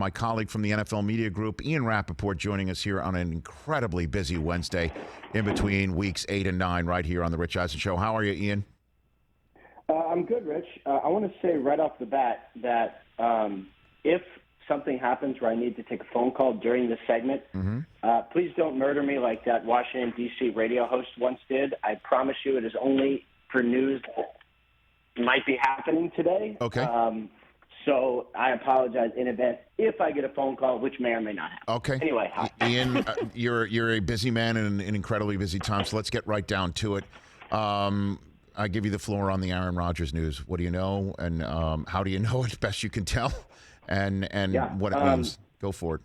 My colleague from the NFL Media Group, Ian Rapoport, joining us here on an incredibly busy Wednesday in between weeks 8 and 9 right here on the Rich Eisen Show. How are you, Ian? I'm good, Rich. I want to say right off the bat that if something happens where I need to take a phone call during this segment, please don't murder me like that Washington, D.C. radio host once did. I promise you it is only for news that might be happening today. Okay. So I apologize in advance if I get a phone call, which may or may not happen. Okay. Anyway, hi. Ian, you're a busy man in an incredibly busy time, so let's get right down to it. I give you the floor on the Aaron Rodgers news. What do you know, and how do you know it best you can tell, and what it means? Go for it.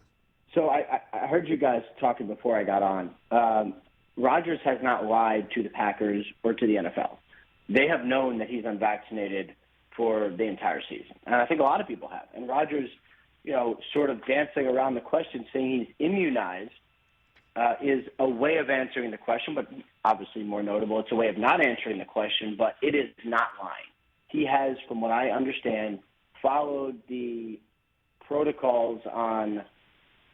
So I heard you guys talking before I got on. Rodgers has not lied to the Packers or to the NFL. They have known that he's unvaccinated for the entire season. And I think a lot of people have. And Rodgers, sort of dancing around the question, saying he's immunized, is a way of answering the question, but obviously more notable, it's a way of not answering the question, but it is not lying. He has, from what I understand, followed the protocols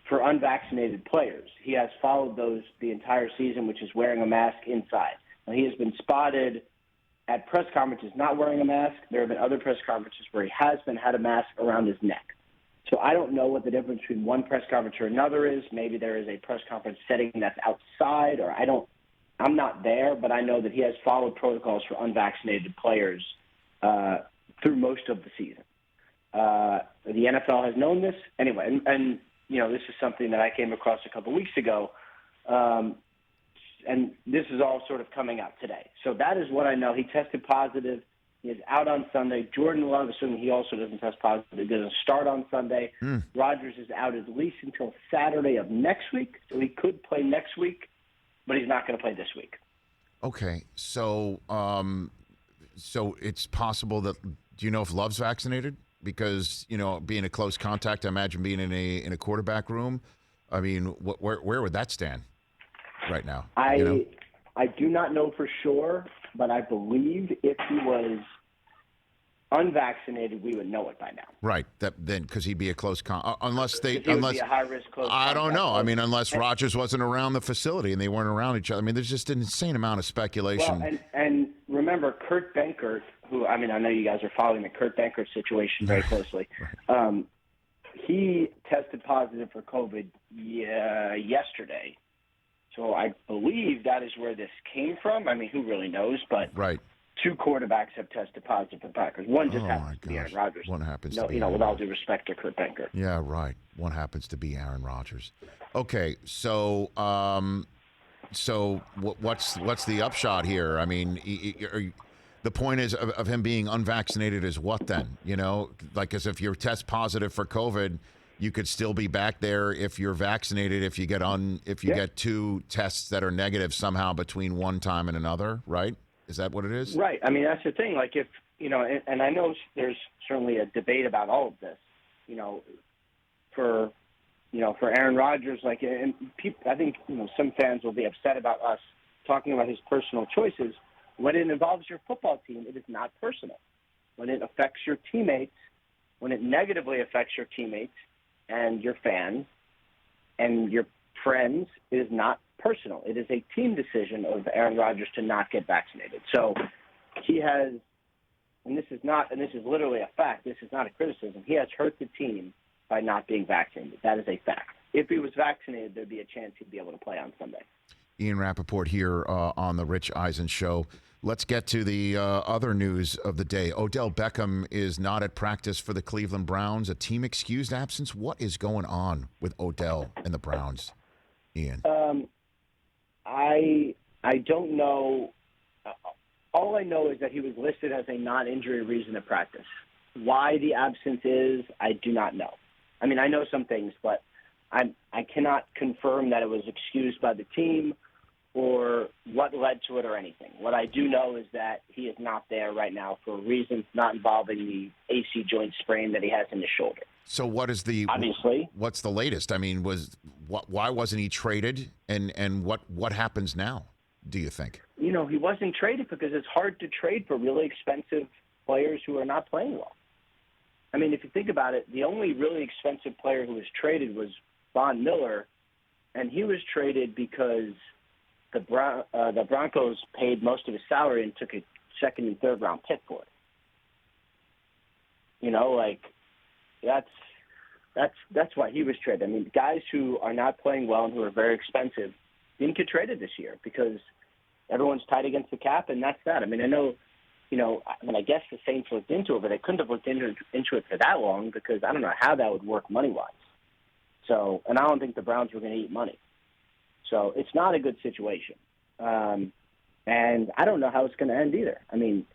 for unvaccinated players. He has followed those the entire season, which is wearing a mask inside. Now, he has been spotted at press conferences not wearing a mask. There have been other press conferences where he has had a mask around his neck. So I don't know what the difference between one press conference or another is. Maybe there is a press conference setting that's outside, or I'm not there, but I know that he has followed protocols for unvaccinated players through most of the season. The NFL has known this anyway, and this is something that I came across a couple weeks ago. And this is all sort of coming out today. So that is what I know. He tested positive. He is out on Sunday. Jordan Love, assuming he also doesn't test positive, doesn't start on Sunday. Rodgers is out at least until Saturday of next week. So he could play next week, but he's not going to play this week. Okay. So it's possible that, do you know if Love's vaccinated? Because, being a close contact, I imagine being in a quarterback room. I mean, where would that stand right now? I do not know for sure, but I believe if he was unvaccinated, we would know it by now. Right. Then because he'd be a close unless would be a high-risk close I don't know. contact. I mean, unless Rodgers wasn't around the facility and they weren't around each other. I mean, there's just an insane amount of speculation. Well, and remember, Kurt Benkert, who I know you guys are following the Kurt Benkert situation very closely. Right. He tested positive for COVID yesterday. So I believe that is where this came from. I mean, who really knows? But right. Two quarterbacks have tested positive for Packers. One just happens to be Aaron Rodgers. One happens to be Aaron with all Rodgers. due respect to Kurt Benkert. Yeah, right. One happens to be Aaron Rodgers. Okay, so what's the upshot here? I mean, the point is of him being unvaccinated is what then? Like as if you're test positive for COVID, you could still be back there if you're vaccinated. If you get two tests that are negative somehow between one time and another, right? Is that what it is? Right. I mean, that's the thing. Like if and I know there's certainly a debate about all of this. For Aaron Rodgers, like, and people, I think some fans will be upset about us talking about his personal choices. When it involves your football team, it is not personal. When it affects your teammates, when it negatively affects your teammates and your fans and your friends, it is not personal. It is a team decision of Aaron Rodgers to not get vaccinated. So he has, and this is literally a fact, this is not a criticism, he has hurt the team by not being vaccinated. That is a fact. If he was vaccinated, there'd be a chance he'd be able to play on Sunday. Ian Rapoport here on the Rich Eisen Show. Let's get to the other news of the day. Odell Beckham is not at practice for the Cleveland Browns. A team excused absence. What is going on with Odell and the Browns, Ian? I don't know. All I know is that he was listed as a non-injury reason to practice. Why the absence is, I do not know. I mean, I know some things, but I cannot confirm that it was excused by the team or what led to it or anything. What I do know is that he is not there right now for reasons not involving the AC joint sprain that he has in his shoulder. So what's the latest? I mean, why wasn't he traded, and what happens now, do you think? He wasn't traded because it's hard to trade for really expensive players who are not playing well. I mean, if you think about it, the only really expensive player who was traded was Von Miller, and he was traded because the Broncos paid most of his salary and took a second and third round pick for it. You know, like that's why he was traded. I mean, guys who are not playing well and who are very expensive didn't get traded this year because everyone's tight against the cap, and that's that. I mean, I know, you know, I mean, I guess the Saints looked into it, but they couldn't have looked into it for that long because I don't know how that would work money-wise. So, and I don't think the Browns were going to eat money. So it's not a good situation. And I don't know how it's going to end either. I mean,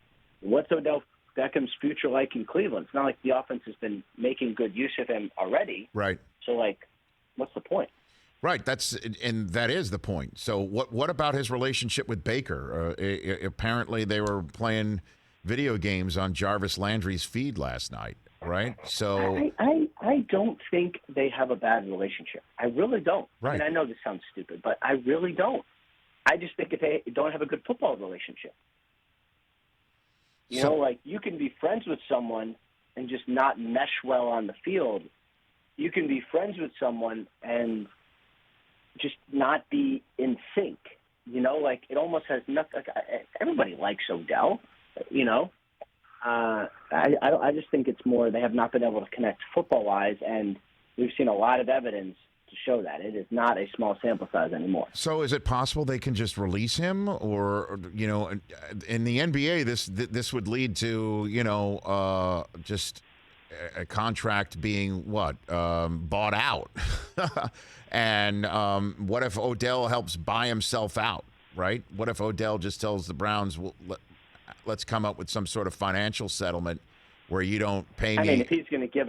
what's Odell Beckham's future like in Cleveland? It's not like the offense has been making good use of him already. Right. So, like, what's the point? Right, and that is the point. So what about his relationship with Baker? Apparently they were playing video games on Jarvis Landry's feed last night, right? So I don't think they have a bad relationship. I really don't. Right. I mean, I know this sounds stupid, but I really don't. I just think if they don't have a good football relationship. You know, like you can be friends with someone and just not mesh well on the field. You can be friends with someone and just not be in sync. You know, like it almost has nothing. Like, everybody likes Odell. You know, I just think it's more they have not been able to connect football-wise, and we've seen a lot of evidence to show that it is not a small sample size anymore. So is it possible they can just release him, or you know, in the NBA, this would lead to just a contract being bought out, and what if Odell helps buy himself out, right? What if Odell just tells the Browns, let's come up with some sort of financial settlement where you don't pay me. I mean, if he's going to give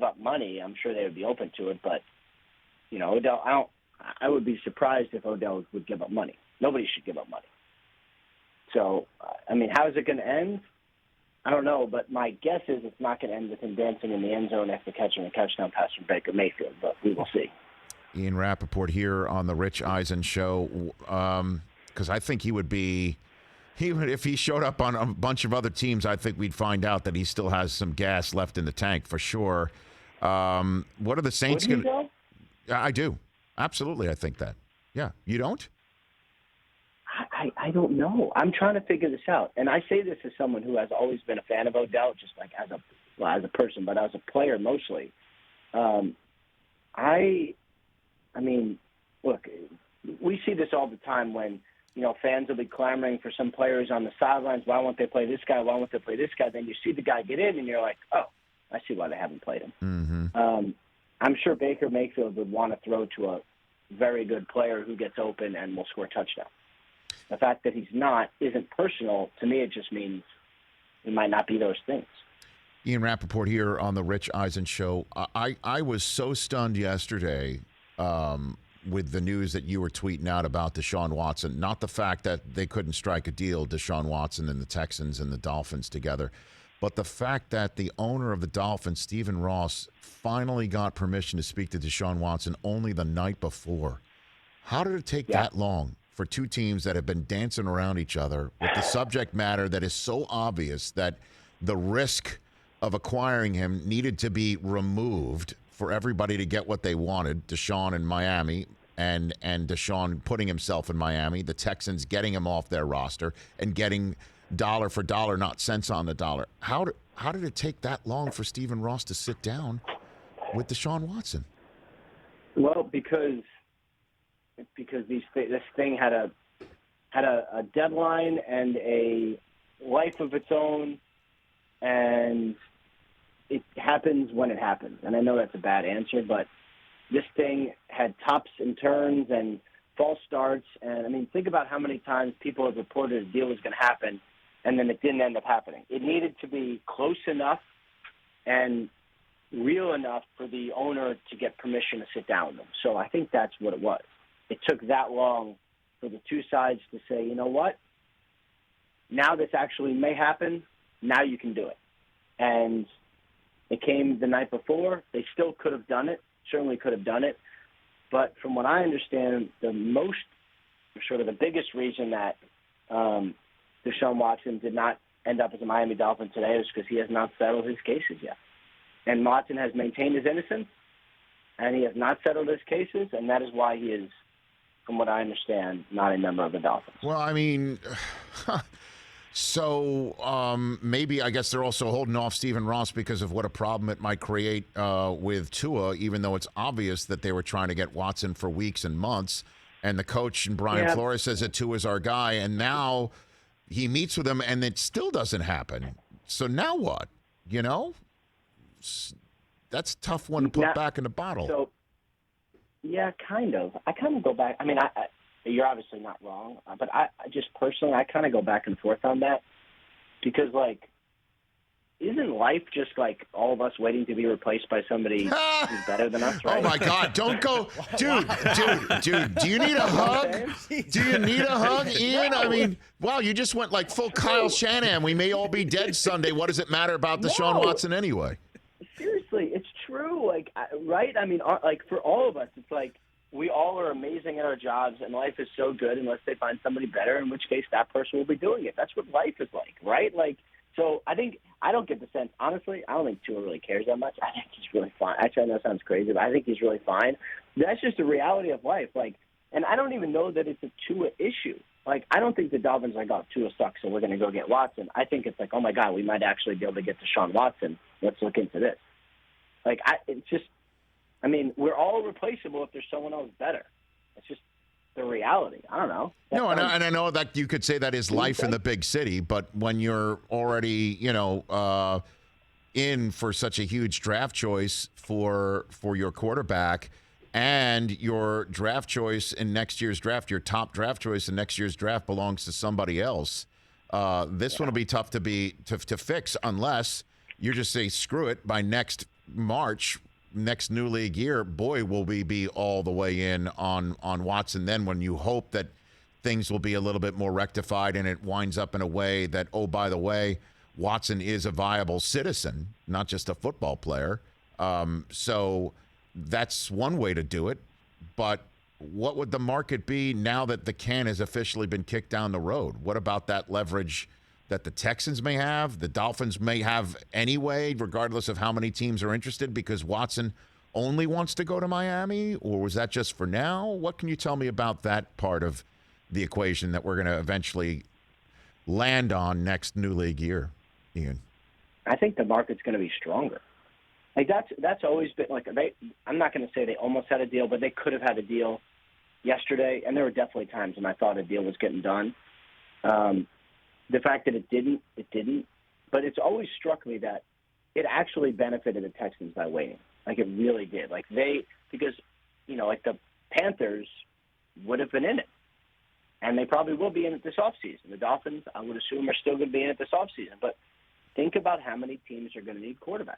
up money, I'm sure they would be open to it. But you know, Odell, I would be surprised if Odell would give up money. Nobody should give up money. So, I mean, how is it going to end? I don't know, but my guess is it's not going to end with him dancing in the end zone after catching a touchdown pass from Baker Mayfield, but we will see. Ian Rapoport here on the Rich Eisen Show, because I think if he showed up on a bunch of other teams, I think we'd find out that he still has some gas left in the tank for sure. What are the Saints going to? I do. Absolutely, I think that. Yeah, you don't? I don't know. I'm trying to figure this out, and I say this as someone who has always been a fan of Odell, just like as a person, but as a player mostly. I mean, look, we see this all the time when fans will be clamoring for some players on the sidelines. Why won't they play this guy? Why won't they play this guy? Then you see the guy get in, and you're like, oh, I see why they haven't played him. Mm-hmm. I'm sure Baker Mayfield would want to throw to a very good player who gets open and will score a touchdown. The fact that he's not isn't personal. To me, it just means it might not be those things. Ian Rapoport here on the Rich Eisen Show. I was so stunned yesterday with the news that you were tweeting out about Deshaun Watson. Not the fact that they couldn't strike a deal, Deshaun Watson and the Texans and the Dolphins together, but the fact that the owner of the Dolphins, Stephen Ross, finally got permission to speak to Deshaun Watson only the night before. How did it take that long for two teams that have been dancing around each other with the subject matter that is so obvious that the risk of acquiring him needed to be removed for everybody to get what they wanted, Deshaun in Miami and Deshaun putting himself in Miami, the Texans getting him off their roster and getting dollar for dollar, not cents on the dollar. How did it take that long for Stephen Ross to sit down with Deshaun Watson? Well, because this thing had a deadline and a life of its own, and it happens when it happens. And I know that's a bad answer, but this thing had tops and turns and false starts. And, I mean, think about how many times people have reported a deal was going to happen, and then it didn't end up happening. It needed to be close enough and real enough for the owner to get permission to sit down with them. So I think that's what it was. It took that long for the two sides to say, you know what, now this actually may happen, now you can do it. And it came the night before. They still could have done it, certainly could have done it. But from what I understand, the biggest reason that Deshaun Watson did not end up as a Miami Dolphin today is because he has not settled his cases yet. And Watson has maintained his innocence, and he has not settled his cases, and that is why he is, from what I understand, not a member of the Dolphins. Well, I mean, so maybe I guess they're also holding off Stephen Ross because of what a problem it might create with Tua, even though it's obvious that they were trying to get Watson for weeks and months. And the coach and Brian Flores says that Tua's our guy, and now he meets with him, and it still doesn't happen. So now what? You know, that's a tough one to put back in the bottle. So, yeah, kind of. I kind of go back. I mean, you're obviously not wrong, but I just personally, I kind of go back and forth on that because, like, isn't life just like all of us waiting to be replaced by somebody who's better than us, right? Oh, my God. Don't go. Dude, do you need a hug? Do you need a hug, Ian? I mean, wow, you just went like full Kyle Shanahan. We may all be dead Sunday. What does it matter about Deshaun Watson anyway? Seriously, it's true. Like, right? I mean, like, for all of us, it's like we all are amazing at our jobs, and life is so good unless they find somebody better, in which case that person will be doing it. That's what life is like, right? Like, so I don't get the sense, honestly, I don't think Tua really cares that much. I think he's really fine. Actually, I know it sounds crazy, but I think he's really fine. That's just the reality of life. Like, and I don't even know that it's a Tua issue. Like, I don't think the Dolphins are like, oh, Tua sucks, so we're going to go get Watson. I think it's like, oh, my God, we might actually be able to get Deshaun Watson. Let's look into this. Like, it's just, I mean, we're all replaceable if there's someone else better. It's just the reality. I don't know. No, and I know that you could say that is life in the big city, but when you're already, in for such a huge draft choice for your quarterback, and your draft choice in next year's draft, your top draft choice in next year's draft belongs to somebody else, this one will be tough to fix unless you just say screw it by next March. Next new league year, boy, will we be all the way in on Watson then, when you hope that things will be a little bit more rectified and it winds up in a way that, oh, by the way, Watson is a viable citizen, not just a football player. So that's one way to do it. But what would the market be now that the can has officially been kicked down the road? What about that leverage that the Texans may have, the Dolphins may have anyway, regardless of how many teams are interested, because Watson only wants to go to Miami? Or was that just for now? What can you tell me about that part of the equation that we're going to eventually land on next new league year, Ian? I think the market's going to be stronger. Like, that's always been, like, I'm not going to say they almost had a deal, but they could have had a deal yesterday, and there were definitely times when I thought a deal was getting done. The fact that it didn't. But it's always struck me that it actually benefited the Texans by waiting. Like, it really did. Like, because, like the Panthers would have been in it. And they probably will be in it this offseason. The Dolphins, I would assume, are still going to be in it this offseason. But think about how many teams are going to need quarterbacks.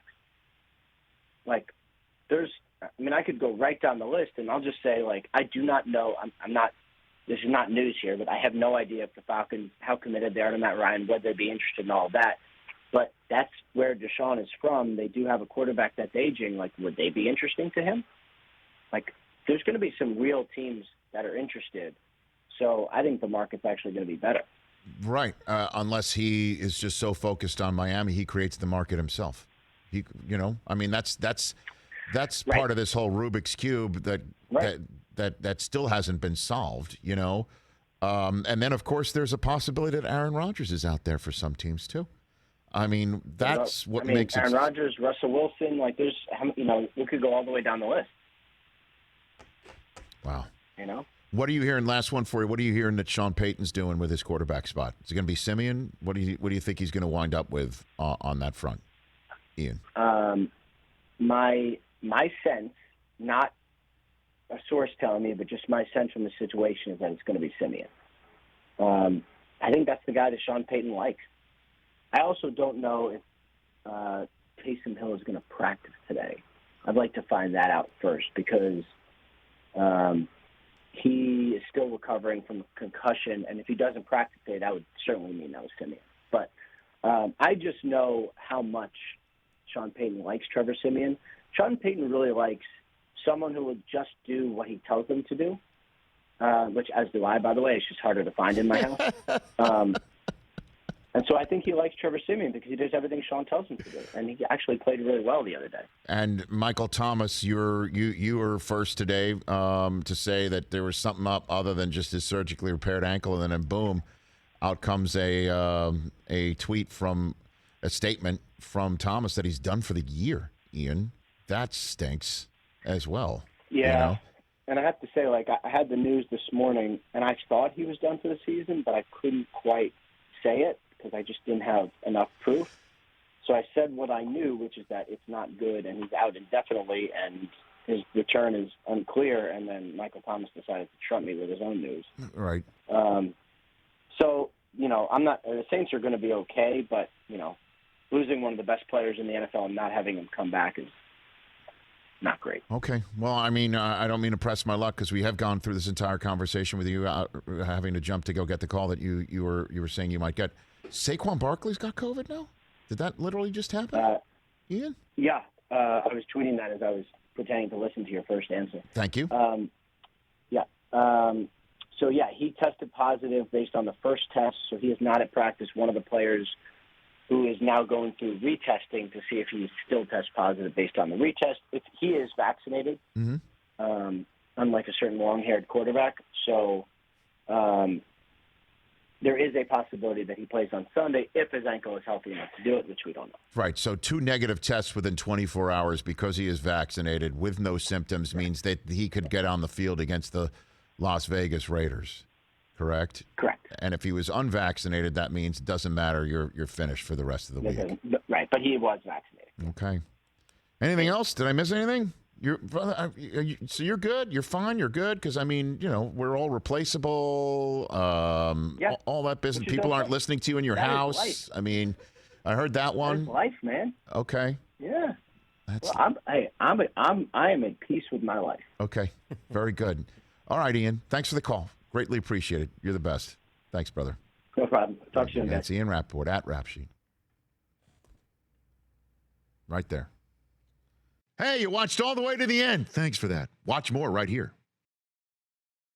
Like, I could go right down the list, and I'll just say, like, I do not know. I'm not. This is not news here, but I have no idea if the Falcons, how committed they are to Matt Ryan, whether they'd be interested in all of that. But that's where Deshaun is from. They do have a quarterback that's aging. Like, would they be interesting to him? Like, there's going to be some real teams that are interested. So I think the market's actually going to be better. Right. Unless he is just so focused on Miami, he creates the market himself. That's right. Part of this whole Rubik's Cube that still hasn't been solved, and then, of course, there's a possibility that Aaron Rodgers is out there for some teams, too. I mean, that's what makes Aaron Rodgers, Russell Wilson, like, there's, we could go all the way down the list. Wow. What are you hearing, last one for you, what are you hearing that Sean Payton's doing with his quarterback spot? Is it going to be Simeon? What do you think he's going to wind up with on that front, Ian? My sense, not a source telling me, but just my sense from the situation is that it's going to be Simeon. I think that's the guy that Sean Payton likes. I also don't know if Taysom Hill is going to practice today. I'd like to find that out first because he is still recovering from a concussion, and if he doesn't practice today, that would certainly mean that was Simeon. But I just know how much Sean Payton likes Trevor Simeon. Sean Payton really likes someone who will just do what he tells them to do, which, as do I, by the way. It's just harder to find in my house. And so I think he likes Trevor Siemian because he does everything Sean tells him to do. And he actually played really well the other day. And Michael Thomas, you were first today to say that there was something up other than just his surgically repaired ankle, and then boom, out comes a tweet from a statement from Thomas that he's done for the year. Ian, that stinks as well. Yeah. You know? And I have to say, like, I had the news this morning, and I thought he was done for the season, but I couldn't quite say it because I just didn't have enough proof. So I said what I knew, which is that it's not good, and he's out indefinitely, and his return is unclear. And then Michael Thomas decided to trump me with his own news. Right. So, I'm not – the Saints are going to be okay, but, losing one of the best players in the NFL and not having him come back is not great. Okay. Well, I mean, I don't mean to press my luck because we have gone through this entire conversation with you having to jump to go get the call that you were saying you might get. Saquon Barkley's got COVID now? Did that literally just happen, Ian? Yeah. I was tweeting that as I was pretending to listen to your first answer. Thank you. Yeah. So, he tested positive based on the first test, so he is not at practice. One of the players who is now going through retesting to see if he still tests positive based on the retest. If he is vaccinated, unlike a certain long-haired quarterback. So there is a possibility that he plays on Sunday if his ankle is healthy enough to do it, which we don't know. Right. So 2 negative tests within 24 hours because he is vaccinated with no symptoms means that he could get on the field against the Las Vegas Raiders. Correct? Correct. And if he was unvaccinated, that means it doesn't matter. You're finished for the rest of the week. Right, but he was vaccinated. Okay. Anything else? Did I miss anything? So you're good? You're fine? You're good? Because, I mean, we're all replaceable. All that business. People aren't listening to you in your house. I mean, I heard that one. That's life, man. Okay. Yeah. I am at peace with my life. Okay. Very good. All right, Ian. Thanks for the call. Greatly appreciated. You're the best. Thanks, brother. No problem. Talk soon, guys. That's Ian Rapoport at Rap Sheet. Right there. Hey, you watched all the way to the end. Thanks for that. Watch more right here.